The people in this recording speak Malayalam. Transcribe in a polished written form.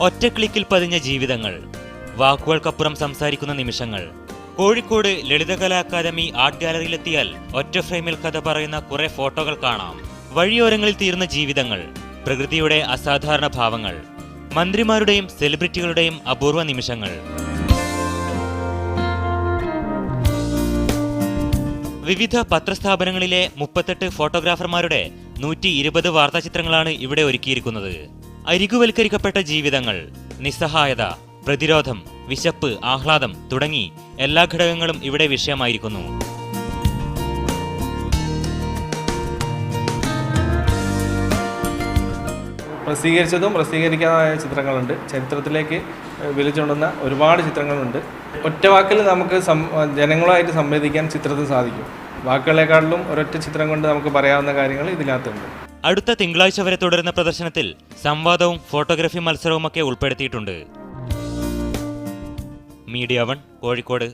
ഒറ്റ ക്ലിക്കിൽ പതിഞ്ഞ ജീവിതങ്ങൾ, വാക്കുകൾക്കപ്പുറം സംസാരിക്കുന്ന നിമിഷങ്ങൾ. കോഴിക്കോട് ലളിതകലാ അക്കാദമി ആർട്ട് ഗാലറിയിലെത്തിയാൽ ഒറ്റ ഫ്രെയിമിൽ കഥ പറയുന്ന കുറെ ഫോട്ടോകൾ കാണാം. വഴിയോരങ്ങളിൽ തീർന്ന ജീവിതങ്ങൾ, പ്രകൃതിയുടെ അസാധാരണ ഭാവങ്ങൾ, മന്ത്രിമാരുടെയും സെലിബ്രിറ്റികളുടെയും അപൂർവ നിമിഷങ്ങൾ. വിവിധ പത്രസ്ഥാപനങ്ങളിലെ 38 ഫോട്ടോഗ്രാഫർമാരുടെ 120 വാർത്താചിത്രങ്ങളാണ് ഇവിടെ ഒരുക്കിയിരിക്കുന്നത്. അരികുവൽക്കരിക്കപ്പെട്ട ജീവിതങ്ങൾ, നിസ്സഹായത, പ്രതിരോധം, വിശപ്പ്, ആഹ്ലാദം തുടങ്ങി എല്ലാ ഘടകങ്ങളും ഇവിടെ വിഷയമായിരിക്കുന്നു. പ്രസിദ്ധീകരിച്ചതും പ്രസിദ്ധീകരിക്കാതായ ചിത്രങ്ങളുണ്ട്. ചരിത്രത്തിലേക്ക് വിളിച്ചുകൊണ്ടുവന്ന ഒരുപാട് ചിത്രങ്ങളുണ്ട്. ഒറ്റവാക്കിൽ നമുക്ക് ജനങ്ങളുമായിട്ട് സംവദിക്കാൻ ചിത്രത്തിന് സാധിക്കും. വാക്കുകളെക്കാളിലും ഒരൊറ്റ ചിത്രം കൊണ്ട് നമുക്ക് പറയാവുന്ന കാര്യങ്ങൾ ഇതിനകത്തുണ്ട്. അടുത്ത തിങ്കളാഴ്ച വരെ തുടരുന്ന പ്രദർശനത്തിൽ സംവാദവും ഫോട്ടോഗ്രാഫി മത്സരവുമൊക്കെ ഉൾപ്പെടുത്തിയിട്ടുണ്ട്. മീഡിയ 1 കോഴിക്കോട്.